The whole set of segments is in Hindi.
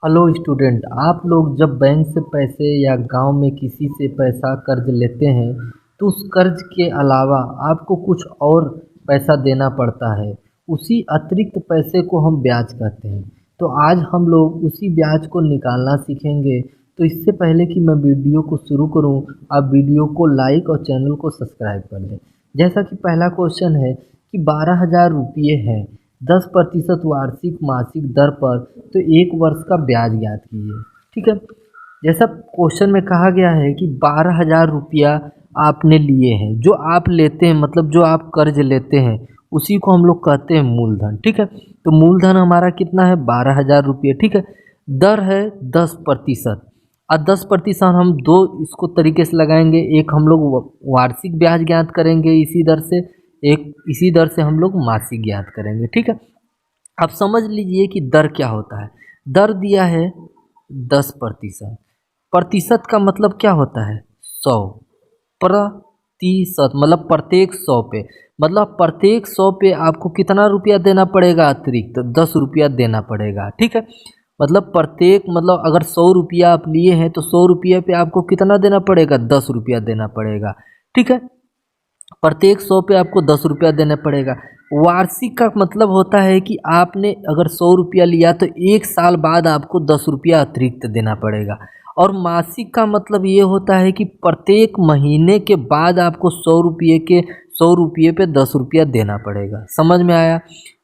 हेलो स्टूडेंट, आप लोग जब बैंक से पैसे या गांव में किसी से पैसा कर्ज लेते हैं तो उस कर्ज के अलावा आपको कुछ और पैसा देना पड़ता है। उसी अतिरिक्त पैसे को हम ब्याज कहते हैं। तो आज हम लोग उसी ब्याज को निकालना सीखेंगे। तो इससे पहले कि मैं वीडियो को शुरू करूं, आप वीडियो को लाइक और चैनल को सब्सक्राइब कर लें। जैसा कि पहला क्वेश्चन है कि 12,000 रुपये हैं 10% वार्षिक मासिक दर पर, तो एक वर्ष का ब्याज ज्ञात कीजिए। ठीक है, जैसा क्वेश्चन में कहा गया है कि 12,000 रुपया आपने लिए हैं, जो आप लेते हैं मतलब जो आप कर्ज लेते हैं उसी को हम लोग कहते हैं मूलधन। ठीक है, तो मूलधन हमारा कितना है? 12,000 रुपये। ठीक है, दर है 10%। और 10% हम दो इसको तरीके से लगाएंगे। एक हम लोग वार्षिक ब्याज ज्ञात करेंगे इसी दर से, एक इसी दर से हम लोग मासिक ज्ञात करेंगे। ठीक है, अब समझ लीजिए कि दर क्या होता है। दर दिया है 10%। प्रतिशत का मतलब क्या होता है? 100। प्रतिशत मतलब प्रत्येक 100 पे, मतलब प्रत्येक 100 पे आपको कितना रुपया देना पड़ेगा? अतिरिक्त 10 रुपया देना पड़ेगा। ठीक है, मतलब प्रत्येक मतलब अगर 100 रुपया आप लिए हैं तो 100 रुपये पे आपको कितना देना पड़ेगा? 10 रुपया देना पड़ेगा। ठीक है, प्रत्येक 100 पे आपको 10 रुपया देना पड़ेगा। वार्षिक का मतलब होता है कि आपने अगर 100 रुपया लिया तो एक साल बाद आपको 10 रुपया अतिरिक्त देना पड़ेगा। और मासिक का मतलब ये होता है कि प्रत्येक महीने के बाद आपको 100 रुपये पे 10 रुपया देना पड़ेगा। समझ में आया?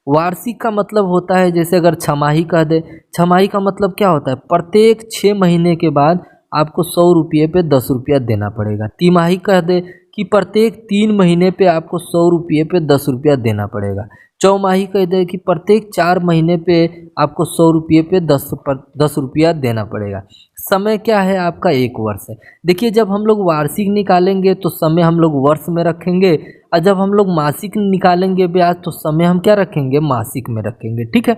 वार्षिक का मतलब होता है जैसे अगर छमाही कह दे, छमाही का मतलब क्या होता है? प्रत्येक 6 महीने के बाद आपको 100 रुपये पे 10 रुपया देना पड़ेगा। तिमाही कह दे कि प्रत्येक 3 महीने पे आपको 100 रुपये पे 10 रुपया देना पड़ेगा। चौमाही कह दे कि प्रत्येक 4 महीने पे आपको 100 रुपये पे 10 रुपया देना पड़ेगा। समय क्या है आपका? 1 वर्ष है। देखिए, जब हम लोग वार्षिक निकालेंगे तो समय हम लोग वर्ष में रखेंगे, और जब हम लोग मासिक निकालेंगे ब्याज तो समय हम क्या रखेंगे? मासिक में रखेंगे। ठीक है,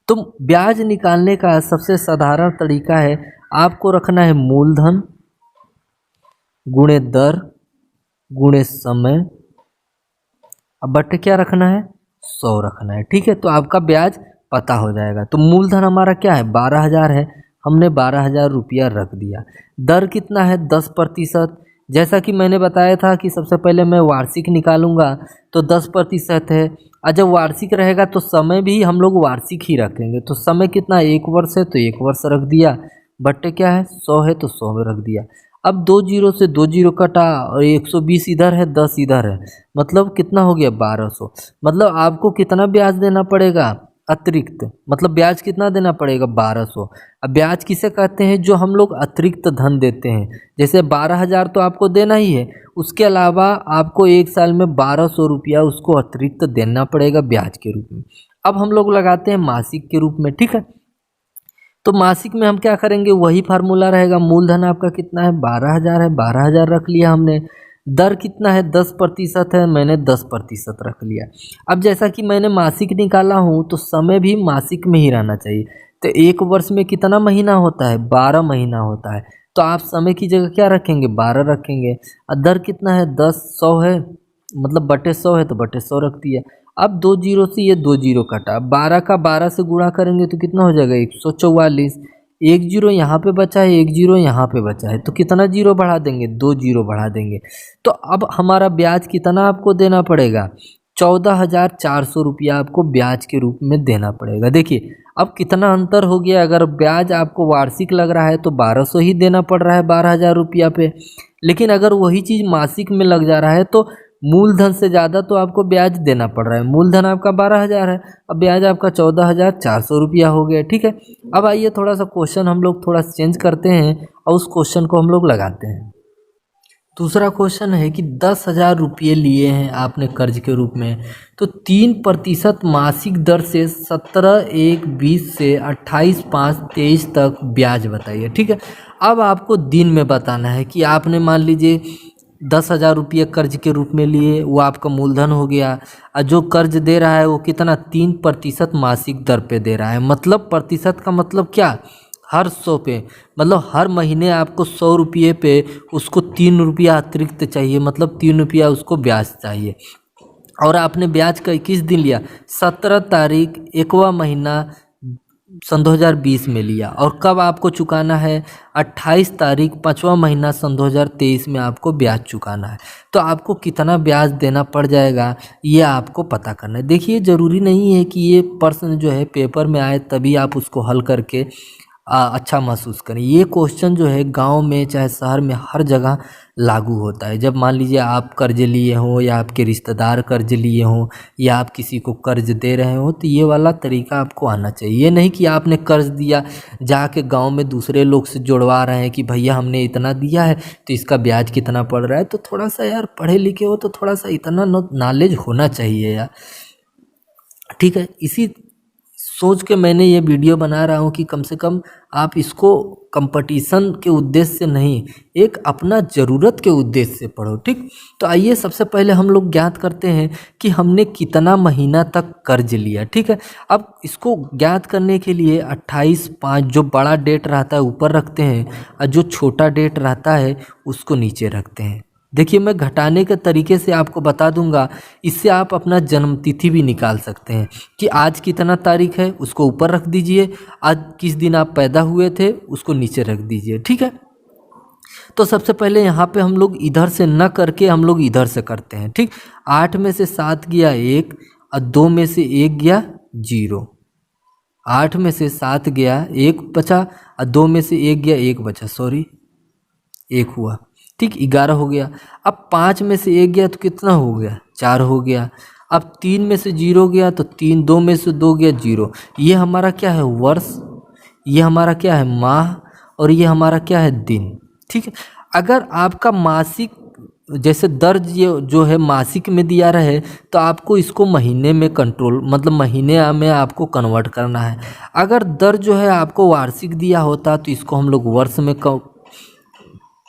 तो ब्याज निकालने का सबसे साधारण तरीका है, आपको रखना है मूलधन गुणे दर गुणे समय, अब बटे क्या रखना है? 100 रखना है। ठीक है, तो आपका ब्याज पता हो जाएगा। तो मूलधन हमारा क्या है? 12,000 है, हमने 12,000 रुपया रख दिया। दर कितना है? 10%। जैसा कि मैंने बताया था कि सबसे पहले मैं वार्षिक निकालूंगा तो 10% है, और जब वार्षिक रहेगा तो समय भी हम लोग वार्षिक ही रखेंगे। तो समय कितना? 1 वर्ष है तो 1 वर्ष रख दिया, बट्टे क्या है? 100 है तो 100 में रख दिया। अब 2 जीरो से 2 जीरो कटा और 120 इधर है, 10 इधर है, मतलब कितना हो गया? 1200। मतलब आपको कितना ब्याज देना पड़ेगा अतिरिक्त? मतलब ब्याज कितना देना पड़ेगा? 1200। अब ब्याज किसे कहते हैं? जो हम लोग अतिरिक्त धन देते हैं। जैसे 12,000 तो आपको देना ही है, उसके अलावा आपको एक साल में 1200 रुपया उसको अतिरिक्त देना पड़ेगा ब्याज के रूप में। अब हम लोग लगाते हैं मासिक के रूप में। ठीक है, तो मासिक में हम क्या करेंगे? वही फार्मूला रहेगा। मूलधन आपका कितना है? 12,000 है, 12,000 रख लिया हमने। दर कितना है? 10% है, मैंने 10% रख लिया। अब जैसा कि मैंने मासिक निकाला हूँ तो समय भी मासिक में ही रहना चाहिए। तो 1 वर्ष में कितना महीना होता है? 12 महीना होता है। तो आप समय की जगह क्या रखेंगे? 12 रखेंगे। और दर कितना है? 10, 100 है, मतलब बटे 100 है तो बटे 100 रख दिया। अब 2 जीरो से ये 2 जीरो कटा, 12 का 12 से गुणा करेंगे तो कितना हो जाएगा? 144। एक जीरो यहाँ पे बचा है, एक जीरो यहाँ पे बचा है, तो कितना जीरो बढ़ा देंगे? 2 जीरो बढ़ा देंगे। तो अब हमारा ब्याज कितना आपको देना पड़ेगा? 14,400 रुपया आपको ब्याज के रूप में देना पड़ेगा। देखिए अब कितना अंतर हो गया। अगर ब्याज आपको वार्षिक लग रहा है तो 1200 ही देना पड़ रहा है 12,000 रुपया पे, लेकिन अगर वही चीज़ मासिक में लग जा रहा है तो मूलधन से ज़्यादा तो आपको ब्याज देना पड़ रहा है। मूलधन आपका 12,000 है, अब ब्याज आपका 14,400 रुपया हो गया। ठीक है, अब आइए थोड़ा सा क्वेश्चन हम लोग थोड़ा चेंज करते हैं और उस क्वेश्चन को हम लोग लगाते हैं। दूसरा क्वेश्चन है कि 10,000 रुपये लिए हैं आपने कर्ज के रूप में, तो 3% मासिक दर से 17/1/20 से 28/5/23 तक ब्याज बताइए। ठीक है, अब आपको दिन में बताना है कि आपने मान लीजिए 10,000 रुपये कर्ज के रूप में लिए, वो आपका मूलधन हो गया, और जो कर्ज दे रहा है वो कितना? 3% मासिक दर पे दे रहा है। मतलब प्रतिशत का मतलब क्या? हर 100 पे, मतलब हर महीने आपको 100 रुपये पे उसको 3 रुपया अतिरिक्त चाहिए, मतलब 3 रुपया उसको ब्याज चाहिए। और आपने ब्याज का 21 दिन लिया, 17 तारीख 1वां महीना सन 2020 में लिया, और कब आपको चुकाना है, 28 तारीख 5वां महीना सन 2023 में आपको ब्याज चुकाना है। तो आपको कितना ब्याज देना पड़ जाएगा ये आपको पता करना है। देखिए, ज़रूरी नहीं है कि ये प्रश्न जो है पेपर में आए तभी आप उसको हल करके अच्छा महसूस करें। ये क्वेश्चन जो है गांव में चाहे शहर में हर जगह लागू होता है। जब मान लीजिए आप कर्ज लिए हों या आपके रिश्तेदार कर्ज लिए हों या आप किसी को कर्ज दे रहे हो, तो ये वाला तरीका आपको आना चाहिए। ये नहीं कि आपने कर्ज दिया जाके गांव में दूसरे लोग से जुड़वा रहे हैं कि भैया हमने इतना दिया है तो इसका ब्याज कितना पड़ रहा है। तो थोड़ा सा यार पढ़े लिखे हो तो थोड़ा सा इतना नॉलेज होना चाहिए यार, ठीक है। इसी सोच के मैंने ये वीडियो बना रहा हूँ कि कम से कम आप इसको कंपटीशन के उद्देश्य से नहीं, एक अपना ज़रूरत के उद्देश्य से पढ़ो, ठीक। तो आइए सबसे पहले हम लोग ज्ञात करते हैं कि हमने कितना महीना तक कर्ज लिया, ठीक है। अब इसको ज्ञात करने के लिए 28/5 जो बड़ा डेट रहता है ऊपर रखते हैं और जो छोटा डेट रहता है उसको नीचे रखते हैं। देखिए, मैं घटाने के तरीके से आपको बता दूंगा, इससे आप अपना जन्मतिथि भी निकाल सकते हैं कि आज कितना तारीख है उसको ऊपर रख दीजिए, आज किस दिन आप पैदा हुए थे उसको नीचे रख दीजिए, ठीक है। तो सबसे पहले यहाँ पे हम लोग इधर से न करके हम लोग इधर से करते हैं, ठीक। 8 में से 7 गया 1 और 2 में से 1 गया 0। 8 में से 7 गया 1 बचा और 2 में से 1 गया 1 बचा, सॉरी 1 हुआ, ठीक। 11 हो गया। अब 5 में से 1 गया तो कितना हो गया, 4 हो गया। अब 3 में से 0 गया तो 3, 2 में से 2 गया 0। ये हमारा क्या है, वर्ष, ये हमारा क्या है, माह, और ये हमारा क्या है, दिन, ठीक है। अगर आपका मासिक जैसे दर्ज ये जो है मासिक में दिया रहे तो आपको इसको महीने में कंट्रोल मतलब महीने में आपको कन्वर्ट करना है। अगर दर जो है आपको वार्षिक दिया होता तो इसको हम लोग वर्ष में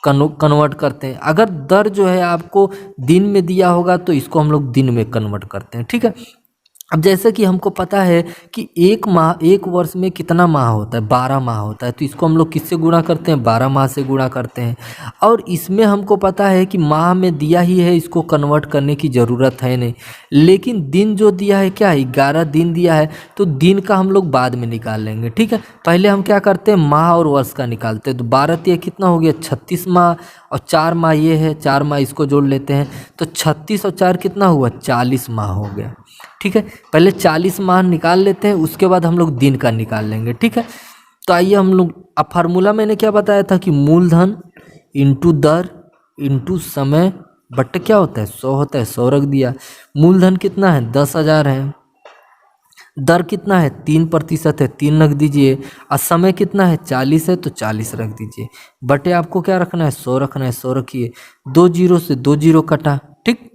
कन्वर्ट करते हैं। अगर दर जो है आपको दिन में दिया होगा तो इसको हम लोग दिन में कन्वर्ट करते हैं, ठीक है। अब जैसे कि हमको पता है कि एक वर्ष में कितना माह होता है, 12 माह होता है, तो इसको हम लोग किससे गुणा करते हैं, 12 माह से गुणा करते हैं। और इसमें हमको पता है कि माह में दिया ही है, इसको कन्वर्ट करने की ज़रूरत है नहीं। लेकिन दिन जो दिया है क्या है, 11 दिन दिया है, तो दिन का हम लोग बाद में निकाल लेंगे, ठीक है। पहले हम क्या करते हैं, माह और वर्ष का निकालते हैं। तो 12 कितना हो गया, 36 माह, और 4 माह ये है, 4 माह इसको जोड़ लेते हैं तो 36 और 4 कितना हुआ, 40 माह हो गया, ठीक है। पहले 40 माह निकाल लेते हैं, उसके बाद हम लोग दिन का निकाल लेंगे, ठीक है। तो आइए हम लोग, अब फार्मूला मैंने क्या बताया था कि मूलधन इंटू दर इंटू समय बट्टे क्या होता है, 100 होता है, 100 रख दिया। मूलधन कितना है, 10,000 है। दर कितना है, 3% है, 3 रख दीजिए। और समय कितना है, 40 है, तो 40 रख दीजिए। बटे आपको क्या रखना है, 100 रखना है, 100 रखिए। 2 जीरो से 2 जीरो कटा, ठीक।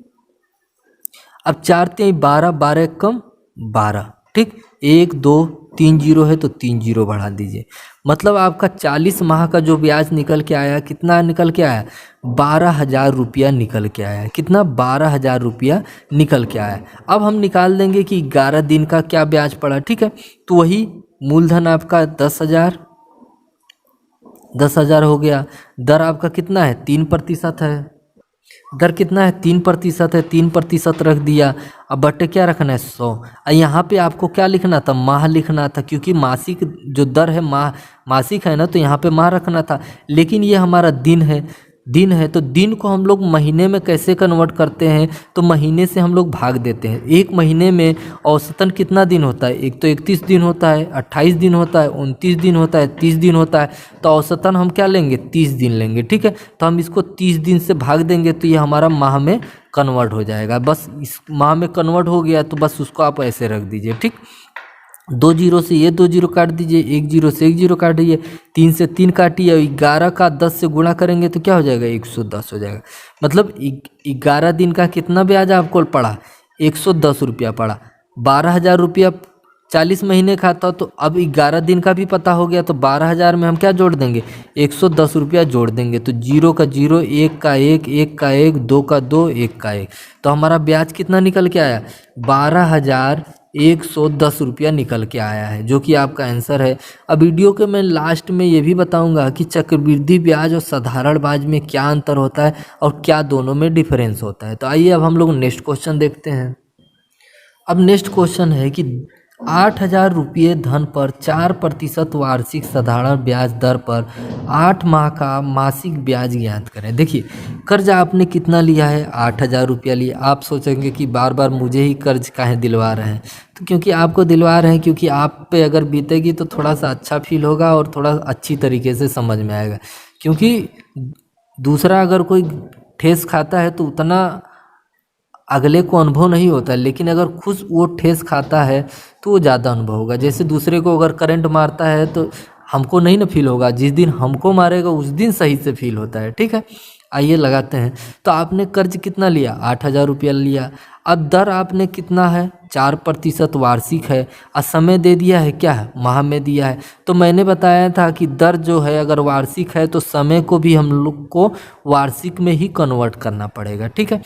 अब 4 3 12, 12 कम 12, ठीक। 1 2 3 जीरो है तो 3 जीरो बढ़ा दीजिए। मतलब आपका 40 माह का जो ब्याज निकल के आया, कितना निकल के आया, 12,000 रुपया निकल के आया। कितना, 12,000 रुपया निकल के आया। अब हम निकाल देंगे कि 11 दिन का क्या ब्याज पड़ा, ठीक है। तो वही मूलधन आपका 10,000 हो गया। दर आपका कितना है, 3% है। दर कितना है, 3% है, 3% रख दिया। अब बटे क्या रखना है, 100। और यहाँ पे आपको क्या लिखना था, माह लिखना था, क्योंकि मासिक जो दर है मासिक है ना, तो यहाँ पे माह रखना था। लेकिन ये हमारा दिन है तो दिन को हम लोग महीने में कैसे कन्वर्ट करते हैं, तो महीने से हम लोग भाग देते हैं। एक महीने में औसतन कितना दिन होता है, एक तो 31 दिन होता है, 28 दिन होता है, 29 दिन होता है, 30 दिन होता है। तो औसतन हम क्या लेंगे, 30 दिन लेंगे, ठीक है। तो हम इसको 30 दिन से भाग देंगे तो ये हमारा माह में कन्वर्ट हो जाएगा। बस इस माह में कन्वर्ट हो गया तो बस उसको आप ऐसे रख दीजिए, ठीक। 2 जीरो से ये 2 जीरो काट दीजिए, 1 जीरो से 1 जीरो काट दीजिए, 3 से 3 काटिए, 11 का 10 से गुणा करेंगे तो क्या हो जाएगा, 110 हो जाएगा। मतलब 11 दिन का कितना ब्याज आपको पड़ा, 110 रुपया पड़ा। 12,000 रुपया 40 महीने का था, तो अब 11 दिन का भी पता हो गया। तो 12,000 में हम क्या जोड़ देंगे, 110 रुपया जोड़ देंगे। तो 0 का 0, 1 का 1, 1 का 1, 2 का 2, 1 का 1। तो हमारा ब्याज कितना निकल के आया, 12,110 रुपया निकल के आया है, जो कि आपका आंसर है। अब वीडियो के मैं लास्ट में ये भी बताऊंगा कि चक्रवृद्धि ब्याज और साधारण ब्याज में क्या अंतर होता है और क्या दोनों में डिफरेंस होता है। तो आइए अब हम लोग नेक्स्ट क्वेश्चन देखते हैं। अब नेक्स्ट क्वेश्चन है कि 8,000 रुपये धन पर 4% वार्षिक साधारण ब्याज दर पर 8 माह का मासिक ब्याज ज्ञात करें। देखिए कर्ज आपने कितना लिया है, 8,000 रुपया लिया। आप सोचेंगे कि बार बार मुझे ही कर्ज काहे दिलवा रहे हैं, तो क्योंकि आपको दिलवा रहे हैं, क्योंकि आप पे अगर बीतेगी तो थोड़ा सा अच्छा फील होगा और थोड़ा अच्छी तरीके से समझ में आएगा। क्योंकि दूसरा अगर कोई ठेस खाता है तो उतना अगले को अनुभव नहीं होता, लेकिन अगर खुद वो ठेस खाता है तो वो ज़्यादा अनुभव होगा। जैसे दूसरे को अगर करंट मारता है तो हमको नहीं ना फील होगा, जिस दिन हमको मारेगा उस दिन सही से फील होता है। ठीक है, आइए लगाते हैं। तो आपने कर्ज कितना लिया, 8,000 रुपया लिया। अब दर आपने कितना है, 4% वार्षिक है, और समय दे दिया है क्या है, माह में दिया है। तो मैंने बताया था कि दर जो है अगर वार्षिक है तो समय को भी हम लोग को वार्षिक में ही कन्वर्ट करना पड़ेगा। ठीक है,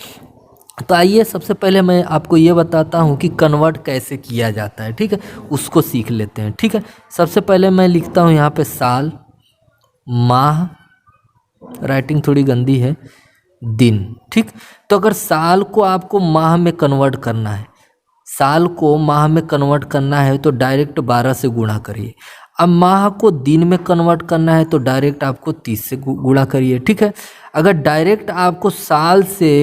तो आइए सबसे पहले मैं आपको ये बताता हूँ कि कन्वर्ट कैसे किया जाता है। ठीक है, उसको सीख लेते हैं। ठीक है, सबसे पहले मैं लिखता हूँ यहाँ पे साल, माह, राइटिंग थोड़ी गंदी है, दिन। ठीक, तो अगर साल को आपको माह में कन्वर्ट करना है, साल को माह में कन्वर्ट करना है तो डायरेक्ट 12 से गुणा करिए। अब माह को दिन में कन्वर्ट करना है तो डायरेक्ट आपको 30 से गुणा करिए। ठीक है, अगर डायरेक्ट आपको साल से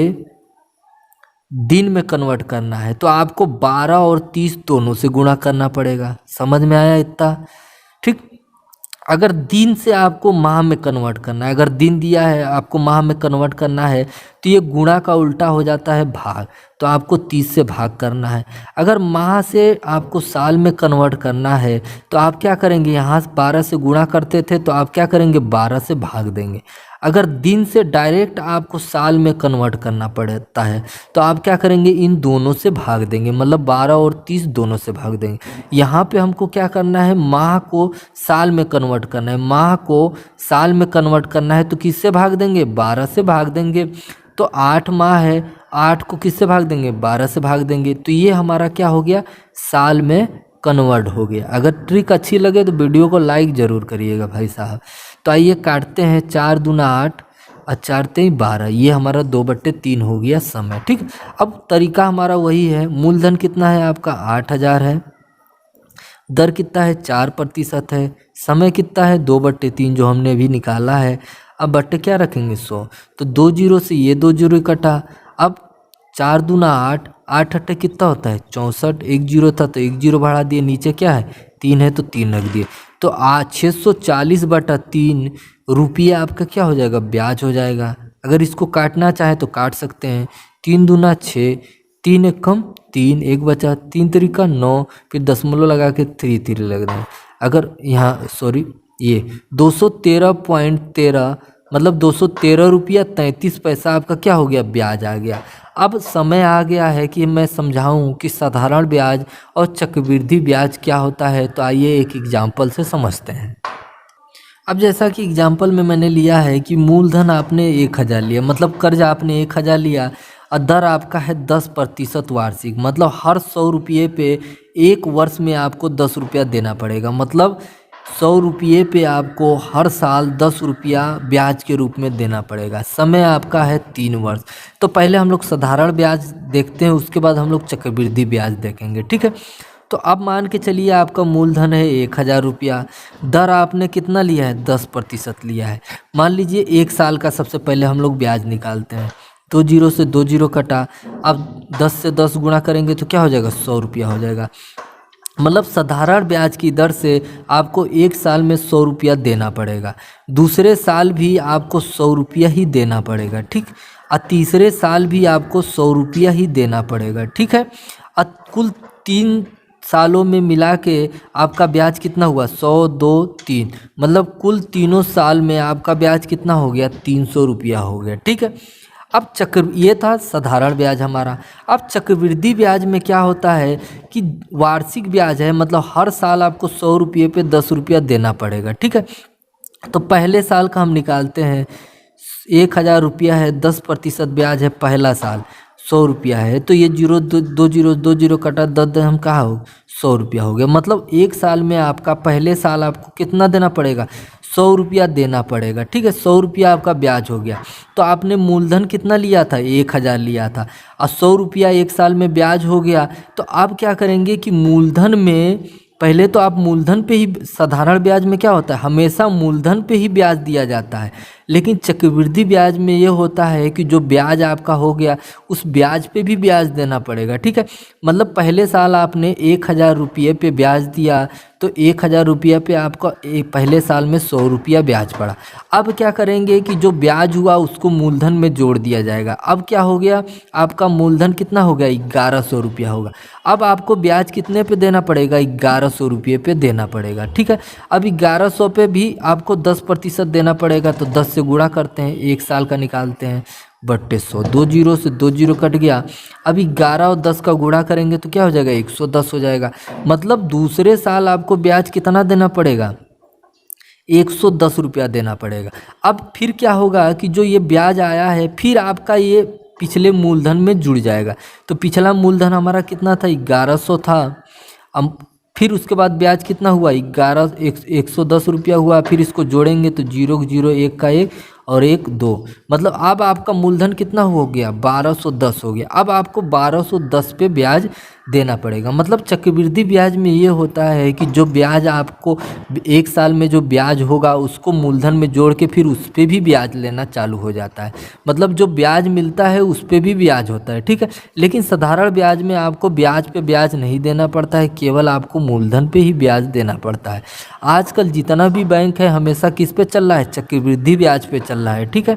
दिन में कन्वर्ट करना है तो आपको 12 और 30 दोनों से गुणा करना पड़ेगा। समझ में आया इतना? ठीक, अगर दिन से आपको माह में कन्वर्ट करना है, अगर दिन दिया है आपको माह में कन्वर्ट करना है तो ये गुणा का उल्टा हो जाता है भाग, तो आपको 30 से भाग करना है। अगर माह से आपको साल में कन्वर्ट करना है तो आप क्या करेंगे, यहाँ 12 से गुणा करते थे तो आप क्या करेंगे, 12 से भाग देंगे। अगर दिन से डायरेक्ट आपको साल में कन्वर्ट करना पड़ता है तो आप क्या करेंगे, इन दोनों से भाग देंगे, मतलब 12 और 30 दोनों से भाग देंगे। यहाँ पे हमको क्या करना है, माह को साल में कन्वर्ट करना है। माह को साल में कन्वर्ट करना है तो किससे भाग देंगे, 12 से भाग देंगे। तो 8 माह है, 8 को किससे भाग देंगे, 12 से भाग देंगे। तो ये हमारा क्या हो गया, साल में कन्वर्ट हो गया। अगर ट्रिक अच्छी लगे तो वीडियो को लाइक ज़रूर करिएगा भाई साहब। तो आइए काटते हैं, 4 दूना 8 और 4 तेईं 12, ये हमारा 2/3 हो गया समय। ठीक, अब तरीका हमारा वही है। मूलधन कितना है आपका, 8,000 है, दर कितना है, 4% है, समय कितना है, 2/3 जो हमने अभी निकाला है। अब बट्टे क्या रखेंगे, 100, तो 2 जीरो से ये 2 जीरो कटा। अब 4 दूना 8, 8 अट्ठे कितना होता है, 64, 1 जीरो था तो 1 जीरो बढ़ा दिए, नीचे क्या है 3 है तो 3 रख दिए। तो 640/3 रुपया आपका क्या हो जाएगा, ब्याज हो जाएगा। अगर इसको काटना चाहे तो काट सकते हैं। 3 दूना 6, 3 एक कम 3, 1 बचा, 3 तरीका 9, फिर दशमलव लगा के 3 लग रहे हैं। अगर यहाँ सॉरी ये 213.13 मतलब 213 रुपया 33 पैसा आपका क्या हो गया, ब्याज आ गया। अब समय आ गया है कि मैं समझाऊं कि साधारण ब्याज और चक्रवृद्धि ब्याज क्या होता है। तो आइए एक एग्जाम्पल से समझते हैं। अब जैसा कि एग्जाम्पल में मैंने लिया है कि मूलधन आपने 1,000 लिया, मतलब कर्ज आपने 1,000 लिया और दर आपका है 10% वार्षिक, मतलब हर 100 रुपये पे 1 वर्ष में आपको 10 रुपया देना पड़ेगा। मतलब 100 रुपये पे आपको हर साल 10 रुपया ब्याज के रूप में देना पड़ेगा। समय आपका है 3 वर्ष। तो पहले हम लोग साधारण ब्याज देखते हैं, उसके बाद हम लोग चक्रवृद्धि ब्याज देखेंगे। ठीक है, तो अब मान के चलिए आपका मूलधन है 1,000 रुपया, दर आपने कितना लिया है, 10% लिया है। मान लीजिए 1 साल का सबसे पहले हम लोग ब्याज निकालते हैं। 2 जीरो से 2 जीरो कटा, अब 10 से 10 गुणा करेंगे तो क्या हो जाएगा, 100 रुपया हो जाएगा। मतलब साधारण ब्याज की दर से आपको 1 साल में 100 रुपया देना पड़ेगा, दूसरे साल भी आपको 100 रुपया ही देना पड़ेगा। ठीक, और तीसरे साल भी आपको 100 रुपया ही देना पड़ेगा। ठीक है, और कुल 3 सालों में मिला के आपका ब्याज कितना हुआ, 100, 2, 3, मतलब कुल तीनों साल में आपका ब्याज कितना हो गया, 300 रुपया हो गया। ठीक है, अब ये था साधारण ब्याज हमारा। अब चक्रवृद्धि ब्याज में क्या होता है कि वार्षिक ब्याज है, मतलब हर साल आपको 100 रुपये पे 10 रुपया देना पड़ेगा। ठीक है, तो पहले साल का हम निकालते हैं, 1,000 रुपया है, 10% ब्याज है पहला साल, 100 रुपया है, तो ये जीरो दो जीरो दो जीरो कटा 10 हम कहाँ हो 100 रुपया हो गया। मतलब एक साल में आपका पहले साल आपको कितना देना पड़ेगा 100 रुपया देना पड़ेगा। ठीक है, 100 रुपया आपका ब्याज हो गया। तो आपने मूलधन कितना लिया था 1000 लिया था और 100 रुपया एक साल में ब्याज हो गया। तो आप क्या करेंगे कि मूलधन में पहले तो आप मूलधन पे ही, साधारण ब्याज में क्या होता है हमेशा मूलधन पे ही ब्याज दिया जाता है, लेकिन चक्रवृद्धि ब्याज में ये होता है कि जो ब्याज आपका हो गया उस ब्याज पे भी ब्याज देना पड़ेगा। ठीक है, मतलब पहले साल आपने 1000 रुपये पे ब्याज दिया तो 1000 रुपये पे आपका पहले साल में 100 रुपया ब्याज पड़ा। अब क्या करेंगे कि जो ब्याज हुआ उसको मूलधन में जोड़ दिया जाएगा। अब क्या हो गया आपका मूलधन कितना हो गया 1100 रुपया होगा। अब आपको ब्याज कितने पे देना पड़ेगा 1100 रुपये पे देना पड़ेगा। ठीक है, अब 1100 पे भी आपको 10% देना पड़ेगा, तो 10 से गुणा करते हैं, एक साल का निकालते हैं बट्टे 100, 2 जीरो से 2 जीरो कट गया। अब 11 और 10 का गुणा करेंगे तो क्या हो जाएगा 110 हो जाएगा। मतलब दूसरे साल आपको ब्याज कितना देना पड़ेगा 110 रुपया देना पड़ेगा। अब फिर क्या होगा कि जो ये ब्याज आया है फिर आपका ये पिछले मूलधन में जुड़ जाएगा। तो पिछला मूलधन हमारा कितना था 1100 था। अब फिर उसके बाद ब्याज कितना हुआ 110 रुपया हुआ। फिर इसको जोड़ेंगे तो 0 0 1 का 1 और 1 2, मतलब अब आपका मूलधन कितना हो गया 1210 हो गया। अब आपको 1210 पे ब्याज देना पड़ेगा। मतलब चक्रवृद्धि ब्याज में ये होता है कि जो ब्याज आपको एक साल में जो ब्याज होगा उसको मूलधन में जोड़ के फिर उस पर भी ब्याज लेना चालू हो जाता है। मतलब जो ब्याज मिलता है उस पर भी ब्याज होता है। ठीक है, लेकिन साधारण ब्याज में आपको ब्याज पे ब्याज नहीं देना पड़ता है, केवल आपको मूलधन पे ही ब्याज देना पड़ता है। आजकल जितना भी बैंक है हमेशा किस पे चल रहा है चक्रवृद्धि ब्याज पे चल रहा है। ठीक है,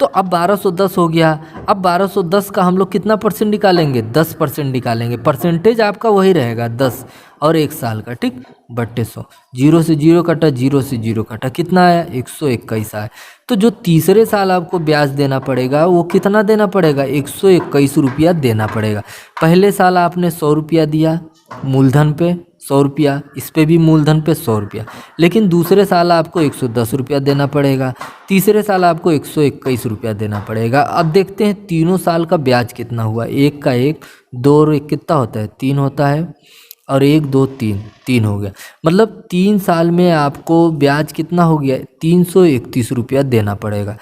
तो अब 1210 हो गया। अब 1210 का हम लोग कितना परसेंट निकालेंगे 10% निकालेंगे। परसेंटेज आपका वही रहेगा 10 और एक साल का। ठीक, बट्टे 100, 0 से 0 कटा, 0 से 0 कटा, कितना आया 121 आया। तो जो तीसरे साल आपको ब्याज देना पड़ेगा वो कितना देना पड़ेगा 121 रुपया देना पड़ेगा। पहले साल आपने 100 रुपया दिया मूलधन पे 100 रुपया, इस पे भी मूलधन पे 100 रुपया, लेकिन दूसरे साल आपको 110 रुपया देना पड़ेगा। तीसरे साल आपको 121 रुपया देना पड़ेगा। अब देखते हैं तीनों साल का ब्याज कितना हुआ। 1 का 1, 2 और 1 कितना होता है 3 होता है, और 1 2 3 हो गया। मतलब 3 साल में आपको ब्याज कितना हो गया 331 रुपया देना पड़ेगा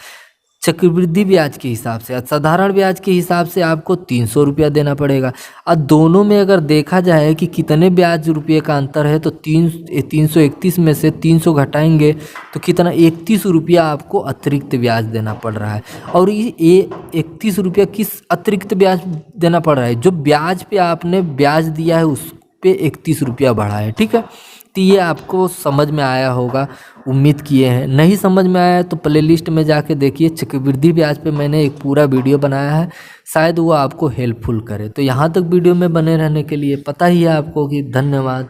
चक्रवृद्धि ब्याज के हिसाब से। साधारण ब्याज के हिसाब से आपको 300 रुपया देना पड़ेगा। और दोनों में अगर देखा जाए कि कितने ब्याज रुपये का अंतर है तो 331 में से 300 घटाएंगे तो कितना 31 रुपया आपको अतिरिक्त ब्याज देना पड़ रहा है। और ये 31 रुपया किस अतिरिक्त ब्याज देना पड़ रहा है, जो ब्याज पे आपने ब्याज दिया है उस पे 31 रुपया बढ़ा है। ठीक है, तो ये आपको समझ में आया होगा, उम्मीद किए हैं। नहीं समझ में आया तो प्लेलिस्ट में जाके देखिए, चक्रवृद्धि ब्याज पे मैंने एक पूरा वीडियो बनाया है, शायद वो आपको हेल्पफुल करे। तो यहाँ तक वीडियो में बने रहने के लिए पता ही है आपको कि धन्यवाद।